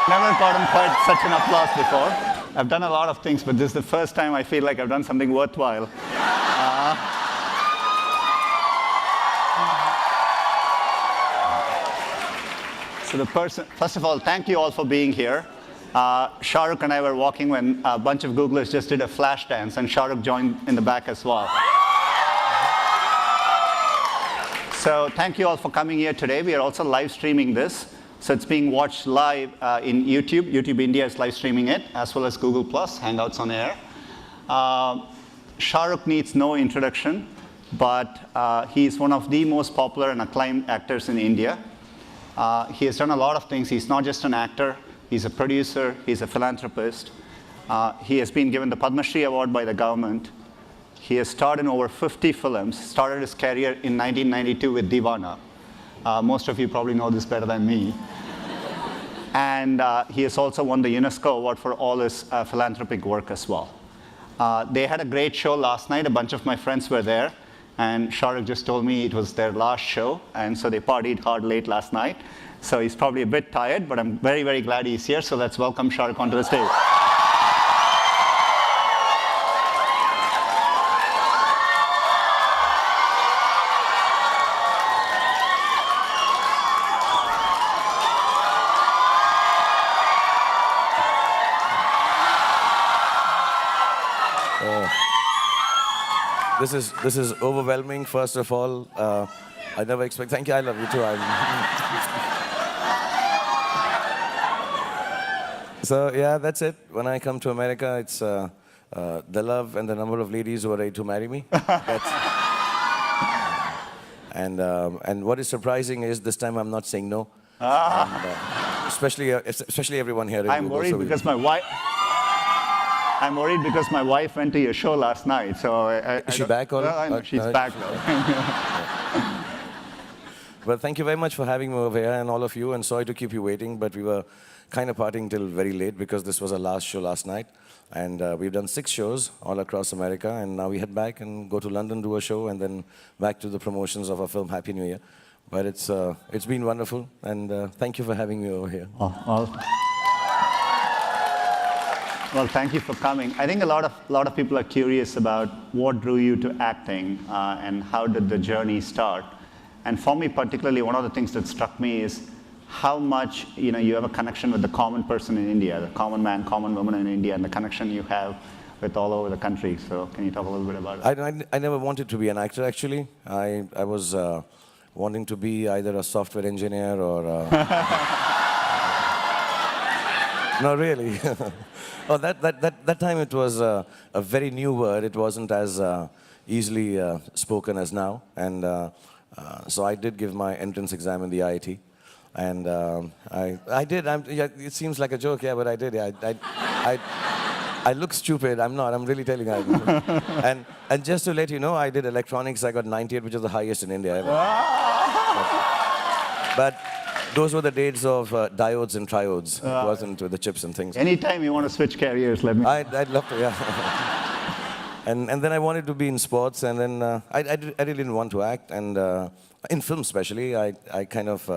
never gotten quite such an applause before. I've done a lot of things, but this is the first time I feel like I've done something worthwhile. First of all, thank you all for being here. Shah Rukh and I were walking when a bunch of Googlers just did a flash dance, and Shah Rukh joined in the back as well. So thank you all for coming here today. We are also live streaming this. So it's being watched live in YouTube. YouTube India is live streaming it, as well as Google+, Hangouts on Air. Shah Rukh needs no introduction, but he is one of the most popular and acclaimed actors in India. He has done a lot of things. He's not just an actor. He's a producer. He's a philanthropist. He has been given the Padma Shri Award by the government. He has starred in over 50 films, started his career in 1992 with Deewana. Most of you probably know this better than me. And he has also won the UNESCO Award for all his philanthropic work as well. They had a great show last night. A bunch of my friends were there. And Shah Rukh just told me it was their last show. And so they partied hard late last night. So he's probably a bit tired, but I'm very, very glad he's here. So let's welcome Shah Rukh onto the stage. This is overwhelming. First of all, I never expect. Thank you. I love you too. So yeah, that's it. When I come to America, it's the love and the number of ladies who are ready to marry me. And what is surprising is this time I'm not saying no. And, especially everyone here. I'm worried because my wife. I'm worried because my wife went to your show last night, so is she back or? I know she's back now. Well, thank you very much for having me over here and all of you, and sorry to keep you waiting, but we were kind of partying till very late because this was our last show last night, and we've done 6 shows all across America, and now we head back and go to London, do a show, and then back to the promotions of our film Happy New Year. But it's been wonderful, and thank you for having me over here. Well, thank you for coming. I think a lot of people are curious about what drew you to acting and how did the journey start. And for me particularly, one of the things that struck me is how much you have a connection with the common person in India, the common man, common woman in India, and the connection you have with all over the country. So can you talk a little bit about it? I never wanted to be an actor, actually. I was wanting to be either a software engineer or... No, really. Oh, that time it was a very new word. It wasn't as easily spoken as now. And so I did give my entrance exam in the IIT. And I did. It seems like a joke, yeah, but I did. Yeah, I look stupid. I'm not. I'm really telling you. And just to let you know, I did electronics. I got 98, which is the highest in India ever. But those were the days of diodes and triodes. It wasn't with the chips and things. Anytime you want to switch careers, let me... I'd love to, yeah. and then I wanted to be in sports, and then I really didn't want to act. And in film especially, I kind of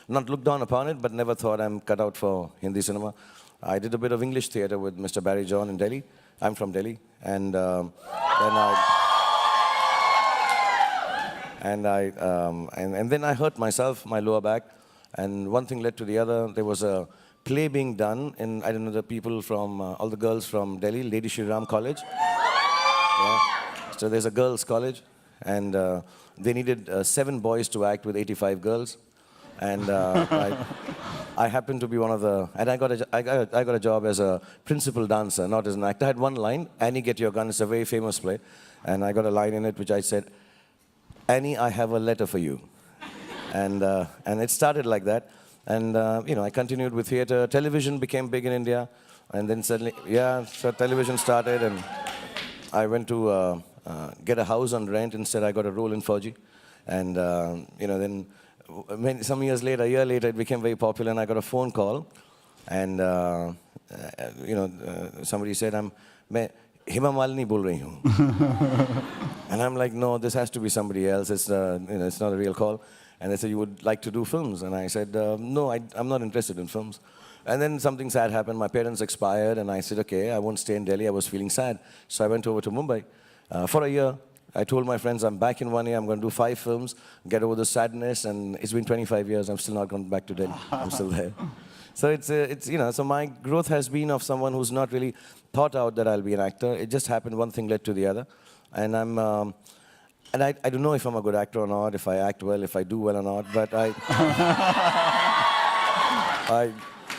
not looked down upon it, but never thought I'm cut out for Hindi cinema. I did a bit of English theatre with Mr. Barry John in Delhi. I'm from Delhi. And then I hurt myself, my lower back. And one thing led to the other. There was a play being done in, I don't know, the people from, all the girls from Delhi, Lady Shri Ram College. Yeah. So there's a girls' college, and they needed 7 boys to act with 85 girls. And I happened to be one of the, and I got a job as a principal dancer, not as an actor. I had one line, Annie, get your gun. It's a very famous play. And I got a line in it which I said, Annie, I have a letter for you. And it started like that. And, I continued with theater. Television became big in India. And then suddenly, so television started. And I went to get a house on rent. Instead, I got a role in Fauji. And, then some years later, a year later, it became very popular. And I got a phone call. And, somebody said, मैं Hema Malini bol rahi hu. And I'm like, no, this has to be somebody else. It's not a real call. And they said, you would like to do films? And I said, no, I'm not interested in films. And then something sad happened. My parents expired, and I said, okay, I won't stay in Delhi. I was feeling sad. So I went over to Mumbai for a year. I told my friends, I'm back in 1 year. I'm going to do 5 films, get over the sadness. And it's been 25 years. I'm still not gone back to Delhi. I'm still there. So so my growth has been of someone who's not really thought out that I'll be an actor. It just happened, one thing led to the other. And I don't know if I'm a good actor or not, if I act well, if I do well or not, but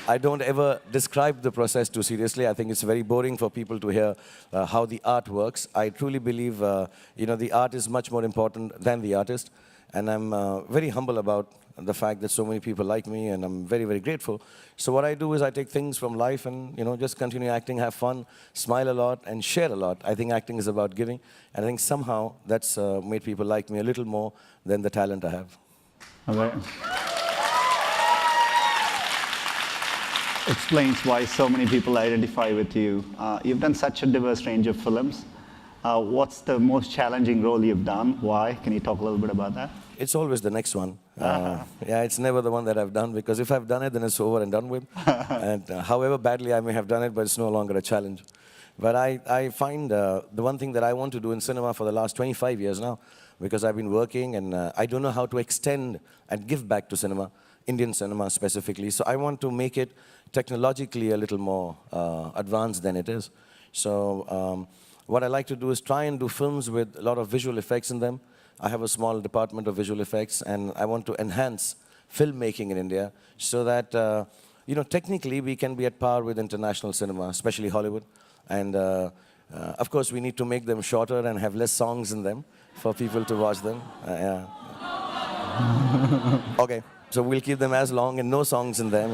I don't ever describe the process too seriously. I think it's very boring for people to hear how the art works. I truly believe, the art is much more important than the artist. And I'm very humble about the fact that so many people like me, and I'm very, very grateful. So what I do is I take things from life and, just continue acting, have fun, smile a lot, and share a lot. I think acting is about giving. And I think somehow that's made people like me a little more than the talent I have. Okay. Explains why so many people identify with you. You've done such a diverse range of films. What's the most challenging role you've done? Why? Can you talk a little bit about that? It's always the next one. Yeah, it's never the one that I've done, because if I've done it, then it's over and done with. And however badly I may have done it, but it's no longer a challenge. But I find the one thing that I want to do in cinema for the last 25 years now, because I've been working and I don't know how to extend and give back to cinema, Indian cinema specifically. So I want to make it technologically a little more advanced than it is. So what I like to do is try and do films with a lot of visual effects in them. I have a small department of visual effects, and I want to enhance filmmaking in India so that, technically we can be at par with international cinema, especially Hollywood. And of course, we need to make them shorter and have less songs in them for people to watch them. Yeah. Okay, so we'll keep them as long and no songs in them.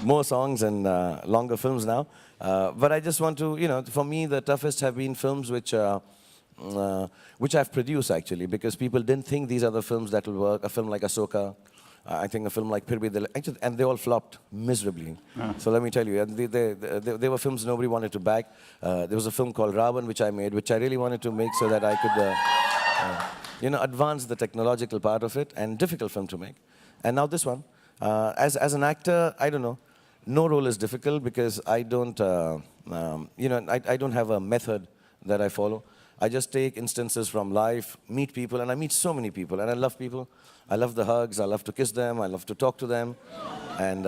More songs and longer films now. But I just want to, for me, the toughest have been films which I've produced, actually, because people didn't think these are the films that will work. A film like Ahsoka, I think a film like Phir Bhi Dil, actually, and they all flopped miserably. So let me tell you, they were films nobody wanted to back. There was a film called Ravan, which I made, which I really wanted to make so that I could, advance the technological part of it, and difficult film to make. And now this one, as an actor, I don't know. No role is difficult because I don't, I don't have a method that I follow. I just take instances from life, meet people, and I meet so many people, and I love people. I love the hugs, I love to kiss them, I love to talk to them. And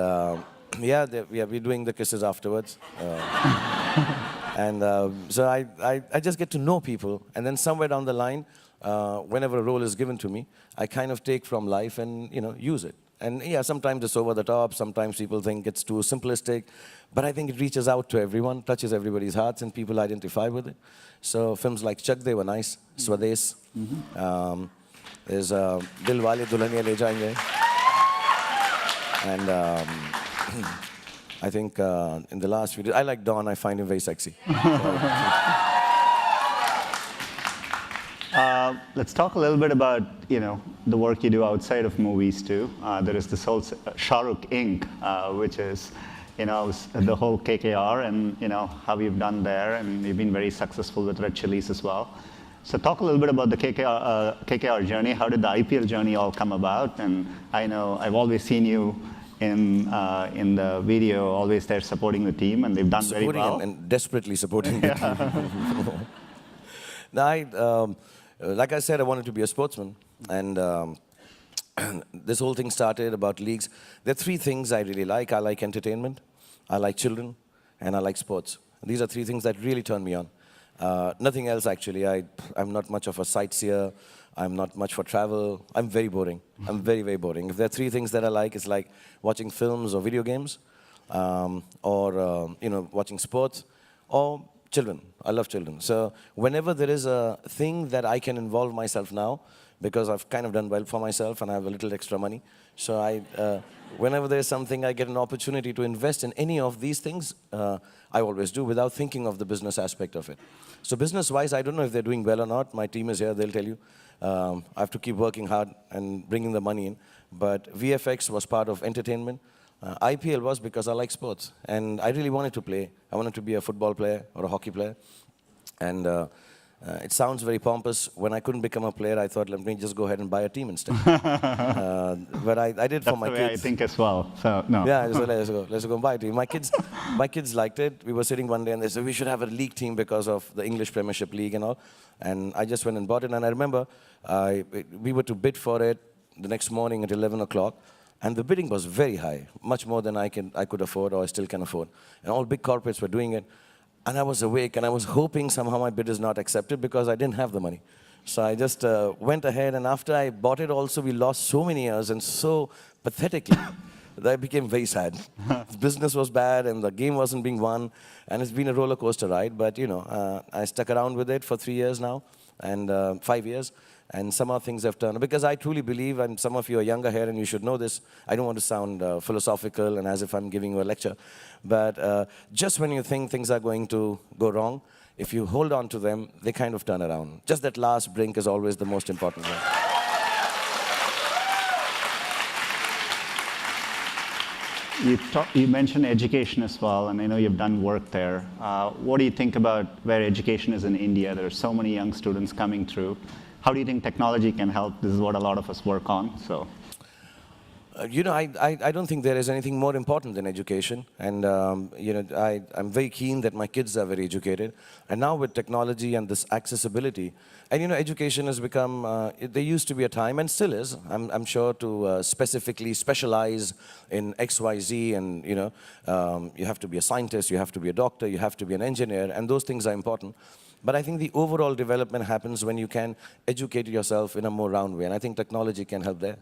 we're doing the kisses afterwards. So I just get to know people, and then somewhere down the line, whenever a role is given to me, I kind of take from life and, use it. And yeah, sometimes it's over the top, sometimes people think it's too simplistic, but I think it reaches out to everyone, touches everybody's hearts, and people identify with it. So films like Chak De were nice, Swades, there's Dil Wale Dulhaniya Le Jayenge, and I think in the last few days, I like Don, I find him very sexy. Let's talk a little bit about, the work you do outside of movies too. There is this whole Shah Rukh Inc., which is, the whole KKR and, how you've done there, and you've been very successful with Red Chillies as well. So talk a little bit about the KKR journey. How did the IPL journey all come about? And I know I've always seen you in the video, always there supporting the team, and they've done very well. And desperately supporting the team. Now, like I said, I wanted to be a sportsman, and this whole thing started about leagues. There are 3 things I really like. I like entertainment, I like children, and I like sports. These are 3 things that really turn me on. Nothing else, actually. I'm not much of a sightseer. I'm not much for travel. I'm very boring. I'm very, very boring. If there are 3 things that I like, it's like watching films or video games, or watching sports, or children. I love children. So whenever there is a thing that I can involve myself now, because I've kind of done well for myself and I have a little extra money, so whenever there's something I get an opportunity to invest in any of these things, I always do without thinking of the business aspect of it. So business-wise, I don't know if they're doing well or not. My team is here, they'll tell you. I have to keep working hard and bringing the money in. But VFX was part of entertainment. IPL was because I like sports, and I really wanted to play. I wanted to be a football player or a hockey player. And it sounds very pompous. When I couldn't become a player, I thought, let me just go ahead and buy a team instead. but I did for That's my the way kids. I think as well. So no. Yeah, so let's go and buy it. My kids liked it. We were sitting one day and they said we should have a league team because of the English Premiership League and all. And I just went and bought it. And I remember we were to bid for it the next morning at 11 o'clock. And the bidding was very high, much more than I could afford or I still can afford. And all big corporates were doing it. And I was awake and I was hoping somehow my bid is not accepted because I didn't have the money. So I just went ahead, and after I bought it also, we lost so many years and so pathetically that I became very sad. The business was bad and the game wasn't being won, and it's been a roller coaster ride. But you know, I stuck around with it for 3 years now, and 5 years, and somehow things have turned. Because I truly believe, and some of you are younger here and you should know this, I don't want to sound philosophical and as if I'm giving you a lecture, but just when you think things are going to go wrong, if you hold on to them, they kind of turn around. Just that last brink is always the most important one. You mentioned education as well, and I know you've done work there. What do you think about where education is in India? There are so many young students coming through. How do you think technology can help? This is what a lot of us work on. So. You know, I don't think there is anything more important than education. And, you know, I'm very keen that my kids are very educated. And now with technology and this accessibility, and, you know, education has become, there used to be a time, and still is, I'm sure, to specifically specialize in X, Y, Z. And, you know, you have to be a scientist, you have to be a doctor, you have to be an engineer, and those things are important. But I think the overall development happens when you can educate yourself in a more round way. And I think technology can help there.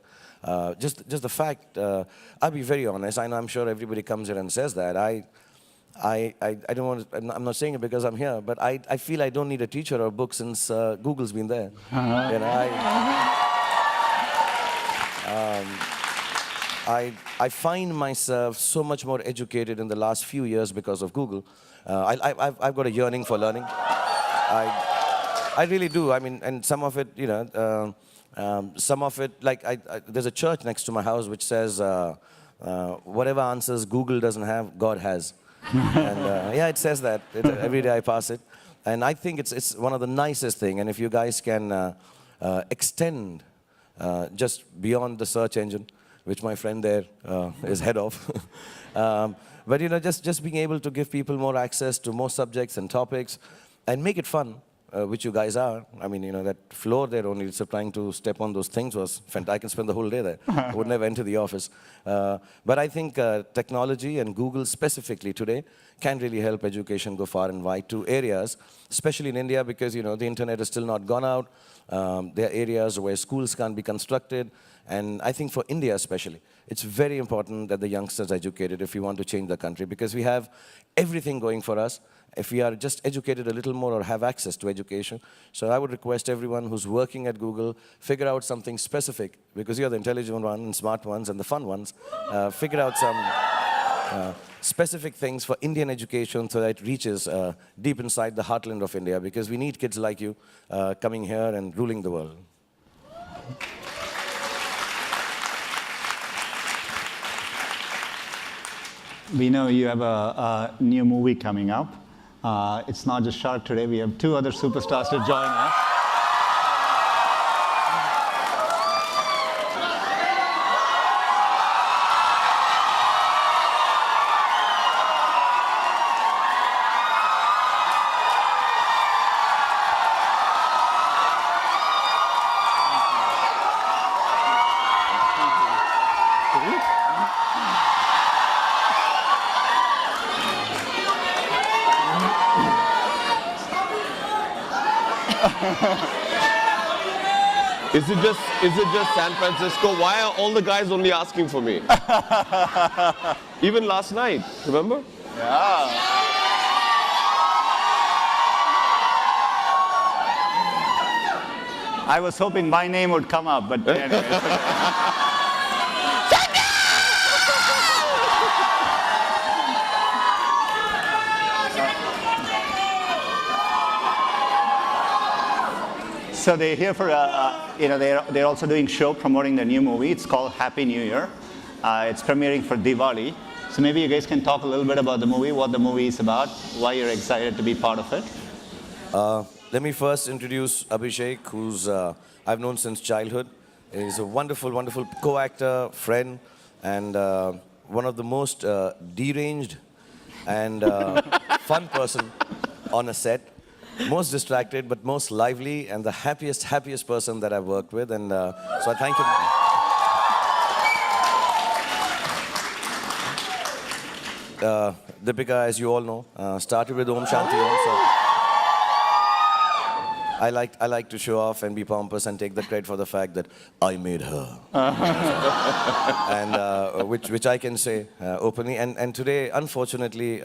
Just the fact, I'll be very honest, I'm sure everybody comes here and says that. I don't want to, I'm not saying it because I'm here, but I feel I don't need a teacher or a book since Google's been there. You know, I find myself so much more educated in the last few years because of Google. I've got a yearning for learning. I really do. I mean, and some of it, you know, some of it, like there's a church next to my house which says, whatever answers Google doesn't have, God has. And yeah, it says that. Every day I pass it. And I think it's one of the nicest things. And if you guys can extend just beyond the search engine, which my friend there is head of. But you know, just being able to give people more access to more subjects and topics and make it fun, which you guys are. I mean, you know, that floor there only, so trying to step on those things was fantastic. I can spend the whole day there. I would never enter the office. But I think technology and Google specifically today can really help education go far and wide to areas, especially in India, because, you know, the internet has still not gone out. There are areas where schools can't be constructed. And I think for India especially, it's very important that the youngsters are educated if we want to change the country, because we have everything going for us if we are just educated a little more or have access to education. So I would request everyone who's working at Google, figure out something specific, because you're the intelligent ones and smart ones and the fun ones. Figure out some specific things for Indian education so that it reaches deep inside the heartland of India, because we need kids like you coming here and ruling the world. We know you have a new movie coming up. It's not just Shah Rukh today. We have two other superstars to join us. Is it just San Francisco? Why are all the guys only asking for me? Even last night, remember? Yeah. I was hoping my name would come up, but anyway. So they're here for, you know, they're also doing a show promoting their new movie. It's called Happy New Year. It's premiering for Diwali. So maybe you guys can talk a little bit about the movie, what the movie is about, why you're excited to be part of it. Let me first introduce Abhishek, who's I've known since childhood. He's a wonderful, wonderful co-actor, friend, and one of the most deranged and fun person on a set. Most distracted, but most lively, and the happiest, happiest person that I've worked with. And so I thank him. Deepika, as you all know, started with Om Shanti Om. So I like to show off and be pompous and take the credit for the fact that I made her, and which I can say openly. And today, unfortunately,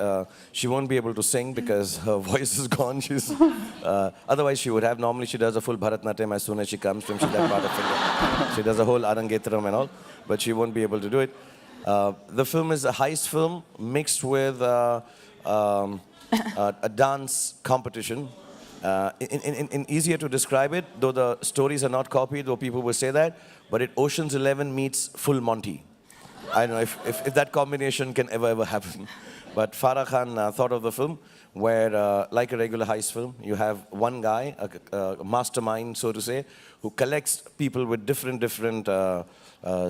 she won't be able to sing because her voice is gone. She's otherwise she would have. Normally, she does a full Bharatnatyam as soon as she comes from that part of India. She does a whole Arangetram and all, but she won't be able to do it. The film is a heist film mixed with a dance competition. Easier to describe it, though the stories are not copied, though people will say that, but it Ocean's 11 meets Full Monty. I don't know if that combination can ever happen. But Farah Khan thought of the film where, like a regular heist film, you have one guy, a mastermind, so to say, who collects people with different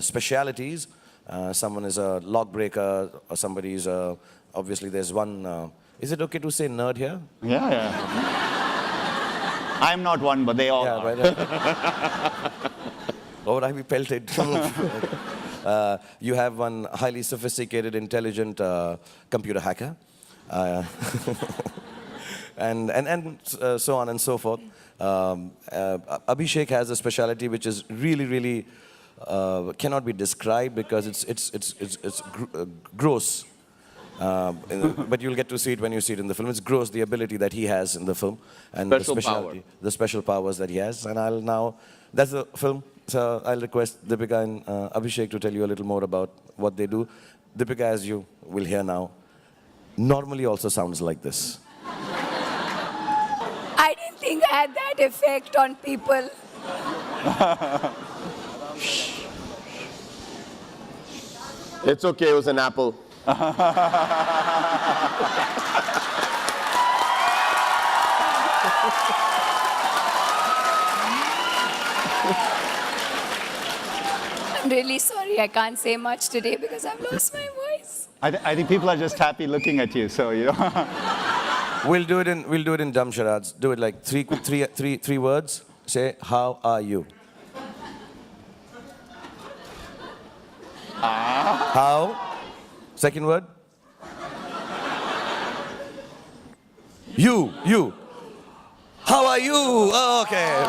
specialities. Someone is a lock breaker, or somebody is obviously there's one, is it okay to say nerd here? Yeah. I'm not one, but they all are. Right. Or would I be pelted? You have one highly sophisticated, intelligent computer hacker. And so on and so forth. Abhishek has a specialty which is really cannot be described because it's gross. But you'll get to see it when you see it in the film. It's gross, the ability that he has in the film. And the special powers that he has. And I'll now, that's the film. So I'll request Deepika and Abhishek to tell you a little more about what they do. Deepika, as you will hear now, normally also sounds like this. I didn't think I had that effect on people. It's okay, it was an apple. I'm really sorry I can't say much today because I've lost my voice. I think people are just happy looking at you, so you know. We'll do it in dumb charades. Do it like three words. Say, how are you? How? Second word? You. How are you? Oh, okay.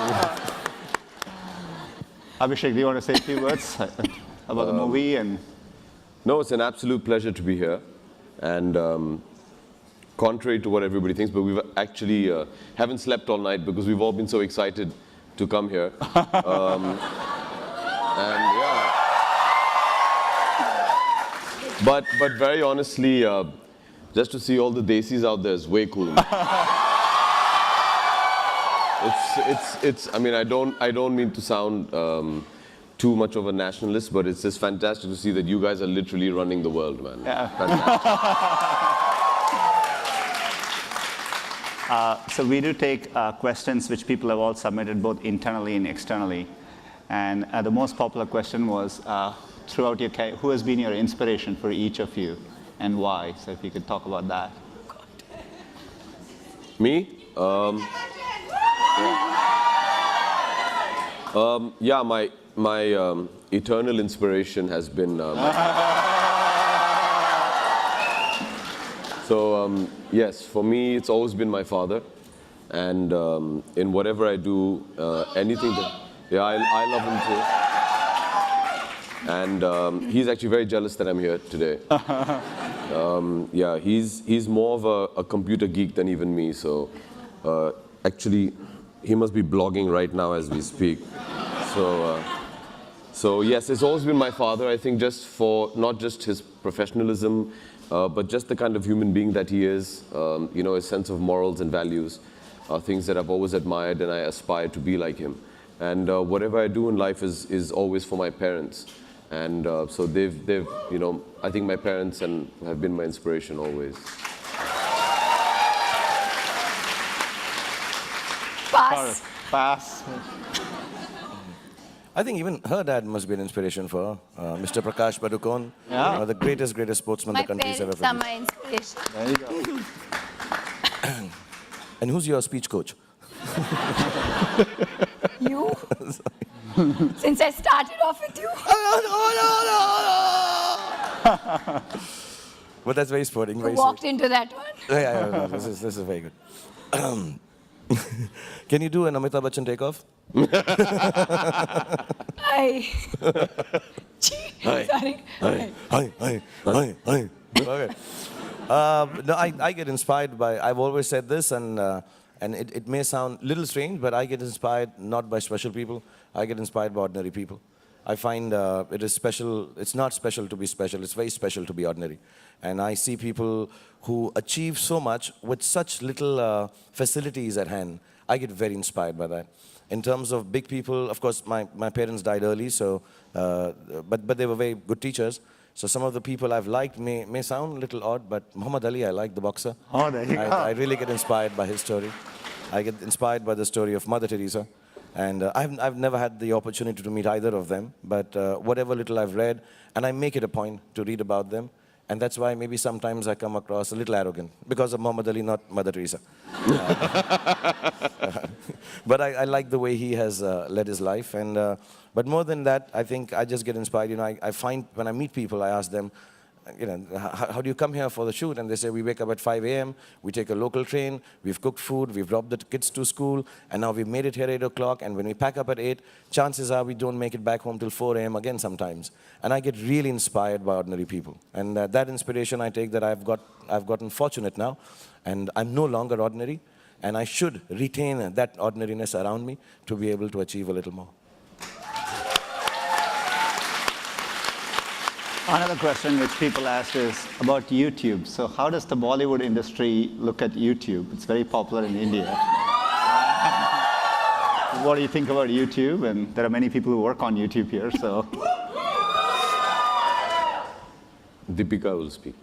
Abhishek, do you want to say a few words about the movie? And No, it's an absolute pleasure to be here. And contrary to what everybody thinks, but we've actually haven't slept all night because we've all been so excited to come here. And yeah. But very honestly, just to see all the desis out there is way cool. I mean, I don't mean to sound too much of a nationalist, but it's just fantastic to see that you guys are literally running the world, man. Yeah. Fantastic. So we do take questions which people have all submitted both internally and externally. And the most popular question was, throughout your career, who has been your inspiration for each of you and why? So if you could talk about that. Me? Yeah, my eternal inspiration has been. So yes, for me, it's always been my father, and in whatever I do, anything that, yeah, I love him too, and he's actually very jealous that I'm here today. Yeah, he's more of a computer geek than even me, so actually, he must be blogging right now as we speak. So yes, it's always been my father. I think just for not just his professionalism, but just the kind of human being that he is. You know, his sense of morals and values are things that I've always admired, and I aspire to be like him. And whatever I do in life is always for my parents. And so they've, you know, I think my parents have been my inspiration always. Pass. Pass. I think even her dad must be an inspiration for her, Mr. Prakash Padukone, Yeah. the greatest sportsman My the country's ever parents are produced. my inspiration. There you go. And who's your speech coach? You? Since I started off with you. But that's very sporting, Who very walked sweet. into that one? Yeah, this is very good. Can you do an Amitabh Bachchan takeoff? Hi. Sorry. Hi. Okay. No, I get inspired by, I've always said this, and it may sound a little strange, but I get inspired not by special people, I get inspired by ordinary people. I find it is special, it's not special to be special, it's very special to be ordinary. And I see people who achieve so much with such little facilities at hand. I get very inspired by that. In terms of big people, of course, my parents died early, so, but they were very good teachers. So some of the people I've liked may sound a little odd, but Muhammad Ali, I like the boxer. Oh, there you go. I really get inspired by his story. I get inspired by the story of Mother Teresa. And I've never had the opportunity to meet either of them, but whatever little I've read, and I make it a point to read about them. And that's why maybe sometimes I come across a little arrogant, because of Muhammad Ali, not Mother Teresa. But I like the way he has led his life. And, but more than that, I think I just get inspired. You know, I find when I meet people, I ask them, you know, how do you come here for the shoot? And they say, we wake up at 5 a.m., we take a local train, we've cooked food, we've dropped the kids to school, and now we've made it here at 8 o'clock, and when we pack up at 8, chances are we don't make it back home till 4 a.m. again sometimes. And I get really inspired by ordinary people. And that inspiration I take that I've gotten fortunate now, and I'm no longer ordinary, and I should retain that ordinariness around me to be able to achieve a little more. Another question which people ask is about YouTube. So how does the Bollywood industry look at YouTube? It's very popular in India. What do you think about YouTube? And there are many people who work on YouTube here, so. Deepika will speak.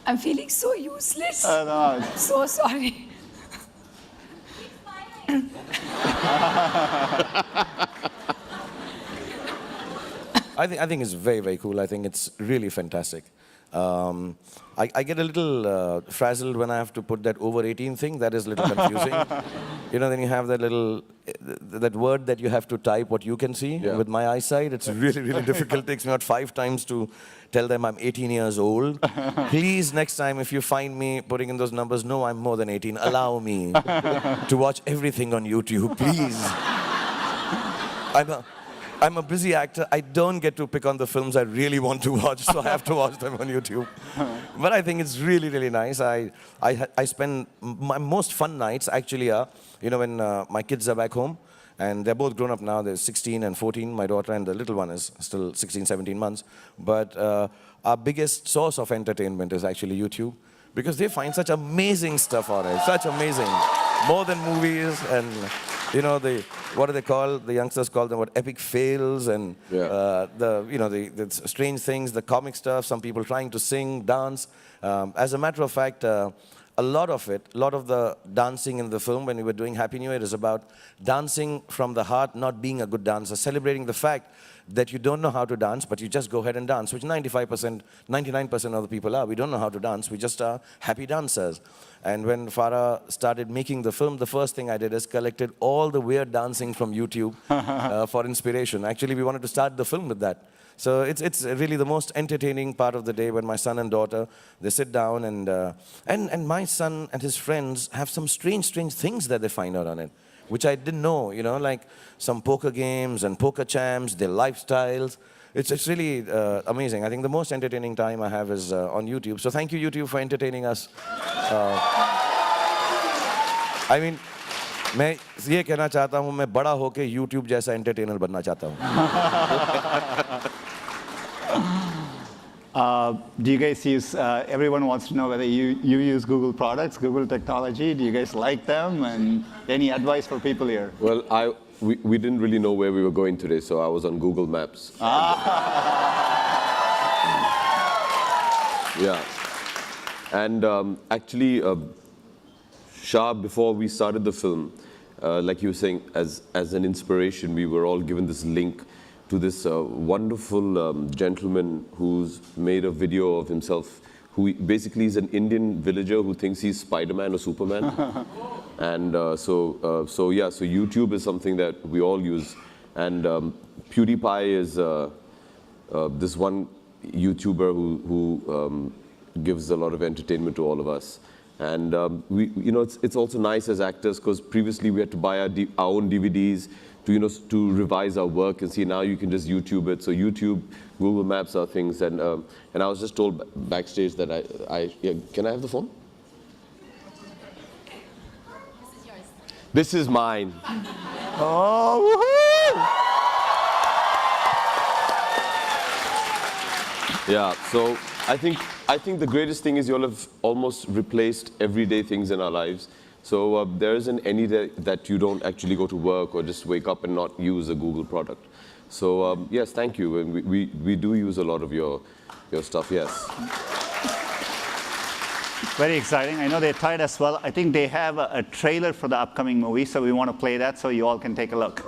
I'm feeling so useless. No, I'm so sorry. I think it's very, very cool. I think it's really fantastic. I get a little frazzled when I have to put that over 18 thing. That is a little confusing. You know, then you have that little, that word that you have to type what you can see. Yeah. With my eyesight, it's really, really difficult. It takes me about 5 times to tell them I'm 18 years old. Please, next time, if you find me putting in those numbers, no, I'm more than 18. Allow me to watch everything on YouTube, please. I'm a busy actor. I don't get to pick on the films I really want to watch, so I have to watch them on YouTube. But I think it's really, really nice. I spend my most fun nights actually are, you know, when my kids are back home, and they're both grown up now. They're 16 and 14, my daughter, and the little one is still 16, 17 months. But our biggest source of entertainment is actually YouTube, because they find such amazing stuff on it, such amazing, more than movies. And you know, what do they call, the youngsters call them, what, epic fails, and the strange things, the comic stuff, some people trying to sing, dance. As a matter of fact, a lot of the dancing in the film when we were doing Happy New Year is about dancing from the heart, not being a good dancer, celebrating the fact that you don't know how to dance, but you just go ahead and dance, which 95%, 99% of the people are. We don't know how to dance, we just are happy dancers. And when Farah started making the film, the first thing I did is collected all the weird dancing from YouTube for inspiration. Actually, we wanted to start the film with that. So it's really the most entertaining part of the day when my son and daughter, they sit down, and my son and his friends have some strange things that they find out on it, which I didn't know, you know, like some poker games and poker champs, their lifestyles. It's really amazing. I think the most entertaining time I have is on YouTube. So thank you, YouTube, for entertaining us. I mean, मैं ये कहना चाहता हूँ, मैं बड़ा होके YouTube जैसा entertainer बनना चाहता हूँ. Do you guys use, everyone wants to know whether you use Google products, Google technology. Do you guys like them? And any advice for people here? Well, we didn't really know where we were going today, so I was on Google Maps. Yeah. And actually, Shah, before we started the film, like you were saying, as an inspiration, we were all given this link to this wonderful gentleman who's made a video of himself, who basically is an Indian villager who thinks he's Spider-Man or Superman. And so YouTube is something that we all use. And PewDiePie is this one YouTuber who gives a lot of entertainment to all of us. And it's also nice as actors, because previously we had to buy our own DVDs to revise our work, and see now you can just YouTube it. So YouTube, Google Maps are things. And I was just told backstage that can I have the phone? This is yours. This is mine. Oh, woohoo! Yeah, so I think the greatest thing is you all have almost replaced everyday things in our lives. So there isn't any day that you don't actually go to work or just wake up and not use a Google product. So yes, thank you. And we do use a lot of your stuff, yes. Very exciting. I know they're tired as well. I think they have a trailer for the upcoming movie, so we want to play that so you all can take a look.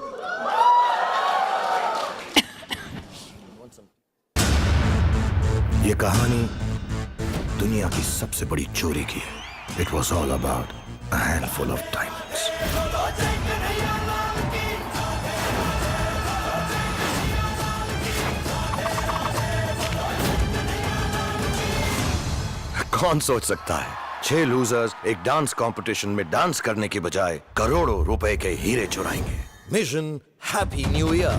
ये कहानी दुनिया की सबसे बड़ी चोरी की है. It was all about a handful of diamonds. कौन सोच सकता है 6 लूजर्स एक डांस कंपटीशन में डांस करने के बजाय करोड़ों रुपए के हीरे चुराएंगे. Mission Happy New Year.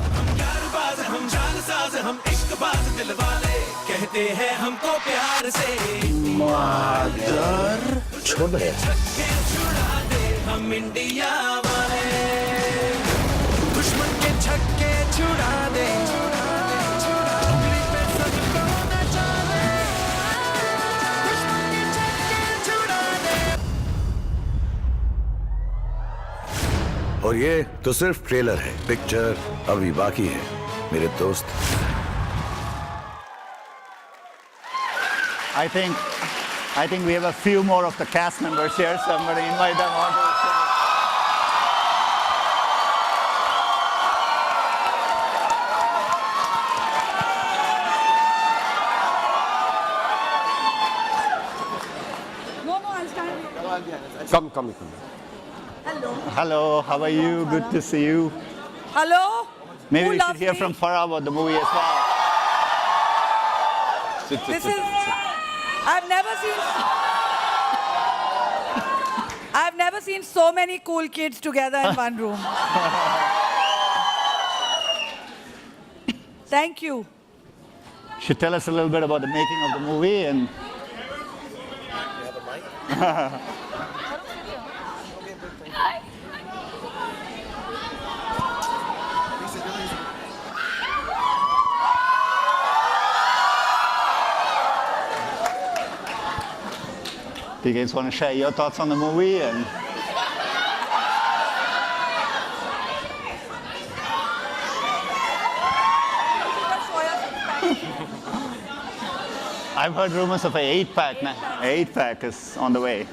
हम जानसाज हम इश्कबाज दिलवाले कहते हैं हमको प्यार से. मादर छोड़ दे. छुड़ा दे हम इंडिया वाले. दुश्मन के छक्के छुड़ा दे. और ये तो सिर्फ ट्रेलर है. पिक्चर अभी बाकी है मेरे दोस्त. I think we have a few more of the cast members here, so I'm going to invite them on to the show. Come. Hello, how are you? Good to see you. Hello? Maybe Who we should loves hear me? from Farah about the movie as well. This is... I've never seen so many cool kids together in one room. Thank you. Should tell us a little bit about the making of the movie and... Do you guys want to share your thoughts on the movie? And I've heard rumors of an 8-pack now. An 8-pack is on the way.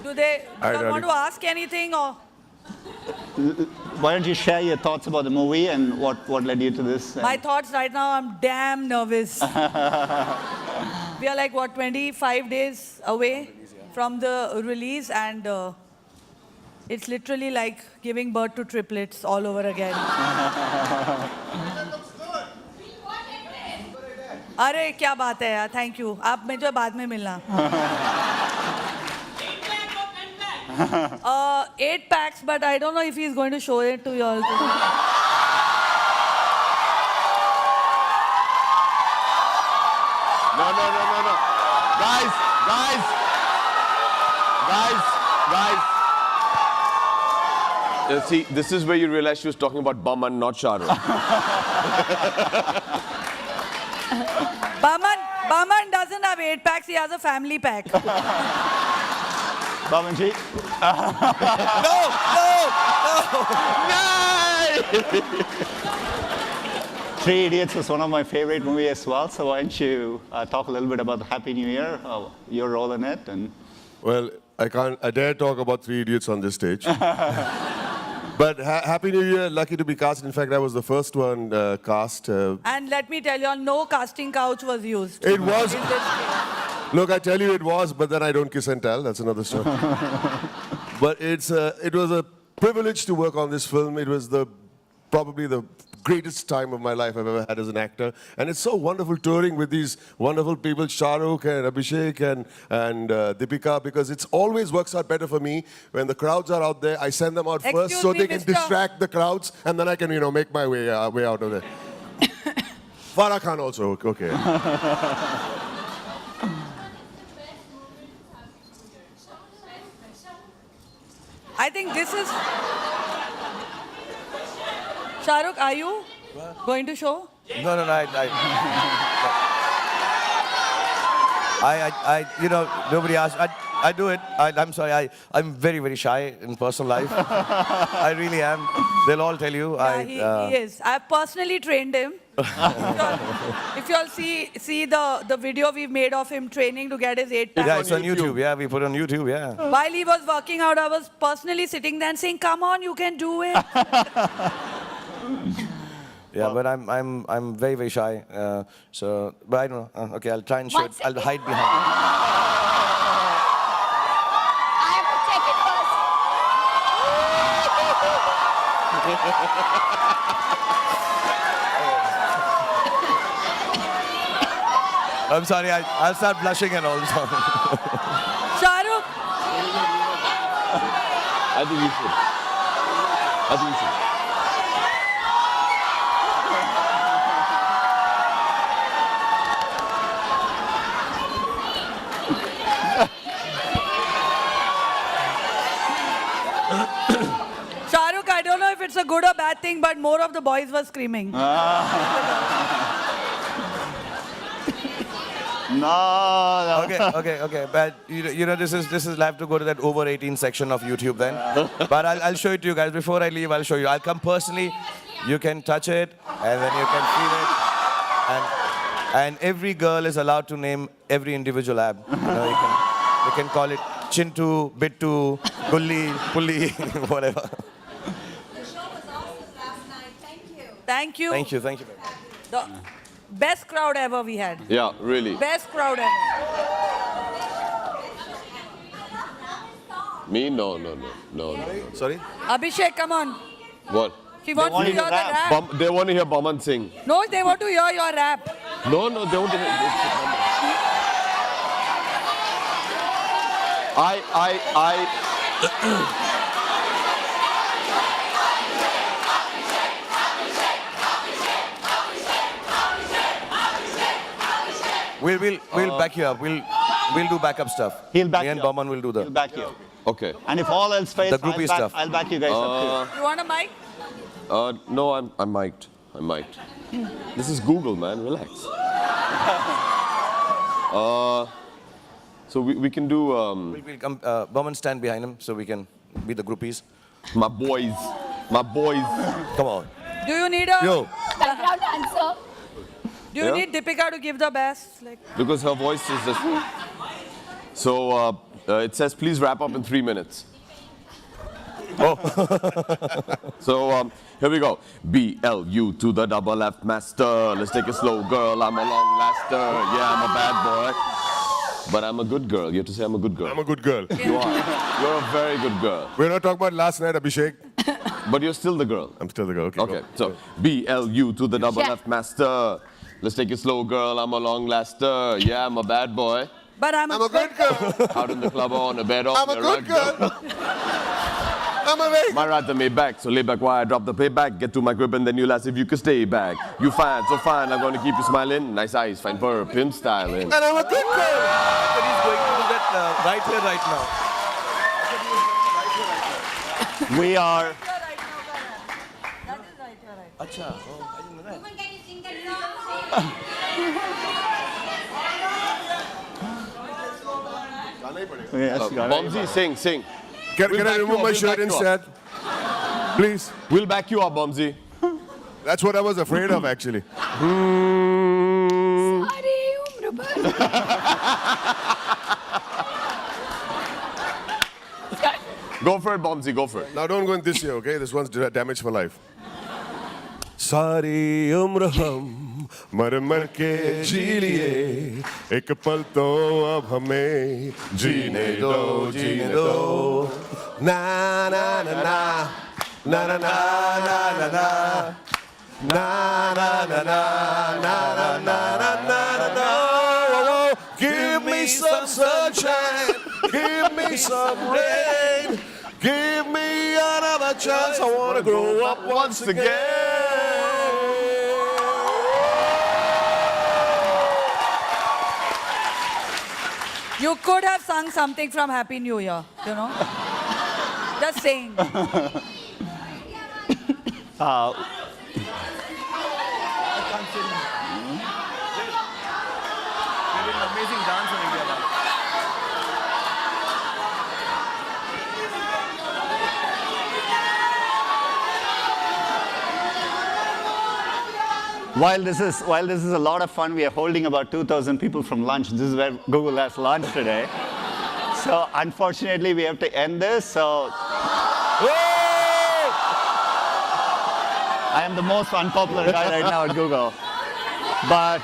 Do they want to ask anything or? Why don't you share your thoughts about the movie and what led you to this? My thoughts right now, I'm damn nervous. We are like, what, 25 days away from the release, and it's literally like giving birth to triplets all over again. अरे क्या बात है यार, thank you. आप मुझे बाद में मिलना. 8 packs, but I don't know if he's going to show it to you all. No. Guys. See, this is where you realize she was talking about Baman, not Shah Rukh. Baman doesn't have 8 packs, he has a family pack. Babanji? No! Three Idiots was one of my favorite movies as well. So why don't you talk a little bit about the Happy New Year, your role in it, and. Well, I dare talk about Three Idiots on this stage. But Happy New Year, lucky to be cast. In fact, I was the first one cast. And let me tell you all, no casting couch was used. It was. In this case. Look, I tell you it was, but then I don't kiss and tell. That's another story. But it was a privilege to work on this film. It was probably the greatest time of my life I've ever had as an actor. And it's so wonderful touring with these wonderful people, Shah Rukh and Abhishek and Deepika, because it always works out better for me when the crowds are out there. I send them out first Excuse so me, they can Mr. distract the crowds, and then I can, make my way out of there. Farah Khan also, okay. I think this is... Shah Rukh, are you going to show? No, nobody asked. I do it. I'm sorry. I'm very, very shy in personal life. I really am. They'll all tell you. Yeah, he is. I've personally trained him. If you all see the video we've made of him training to get his 8 packs. Yeah, it's on YouTube. Yeah, we put on YouTube. Yeah. While he was working out, I was personally sitting there and saying, "Come on, you can do it." Yeah, but I'm very, very shy. But I don't know. Okay, I'll try and show it. I'll hide behind it. I have to check it first. I'm sorry. I'll start blushing and all. Shah Rukh, I think you should. Shah Rukh, I don't know if it's a good or bad thing, but more of the boys were screaming. No. Okay. But this is I'll have to go to that over 18 section of YouTube then. But I'll show it to you guys before I leave. I'll show you. I'll come personally. You can touch it, and then you can feel it. And every girl is allowed to name every individual ab. You can call it Chintu, Bittu, Gulli, Pulli, whatever. The show was awesome last night. Thank you. Thank you. Thank you. The best crowd ever we had. Yeah, really. Best crowd ever. Me? No. Sorry? Abhishek, come on. What? He wants to want hear you the to rap. rap. They want to hear Baman sing. No, they want to hear your rap. No, they want to hear. We'll back you up. We'll do backup stuff. He'll back Me and you up. Bauman will do the. He'll back you up. Okay. And if all else fails, The groupie stuff. I'll back you guys up You want a mic? No, I'm mic'd. This is Google, man. Relax. So we can do. We'll come. Bauman, stand behind him so we can be the groupies. My boys. Come on. Do you need a... Yo. Background dancer. Do you need Deepika to give the best? Because her voice is just. So it says, please wrap up in 3 minutes. Oh. So here we go. BLU to the double F master. Let's take it slow, girl. I'm a long laster. Yeah, I'm a bad boy. But I'm a good girl. You have to say I'm a good girl. I'm a good girl. You are. You're a very good girl. We're not talking about last night, Abhishek. But you're still the girl. I'm still the girl. Okay. Okay, so BLU to the double F master. Let's take it slow, girl. I'm a long laster. Yeah, I'm a bad boy. But I'm I'm a good girl. Out in the club or on a bed or I'm on a a good rug. girl. I'm a very... My ride the Maybach, so lay back while I drop the payback. Get to my grip and then you'll ask if you can stay back. You fine, so fine, I'm gonna keep you smiling. Nice eyes, fine fur, pimp styling. And I'm a good girl. But he's going to do that right here, right now. We are. That is right, you're right. Acha. Oh, I didn't know that. Woman, can you sing that song? Yes, got it. Bomsy, sing. Can We'll I back you remove up, my we'll shirt back you up. instead? Please. We'll back you up, Bomsy. That's what I was afraid of, actually. सारी उम्र भर Go for it, Bombsy, go for it. Now don't go in this year, okay? This one's damaged for life. सारी उम्र हम मर मर के जी लिए, एक पल तो अब हमें जीने दो, जीने दो. Na na na na, na na na na na na, na na na na na na na na na na. Give me some sunshine, give me some rain, give me another chance. I wanna grow up once again. You could have sung something from Happy New Year, you know? Just saying. Amazing dance in India. While this is a lot of fun, we are holding about 2,000 people from lunch. This is where Google has lunch today. So unfortunately, we have to end this. So I am the most unpopular guy right now at Google. But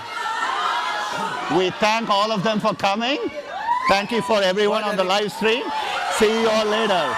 we thank all of them for coming. Thank you for everyone on the live stream. See you all later.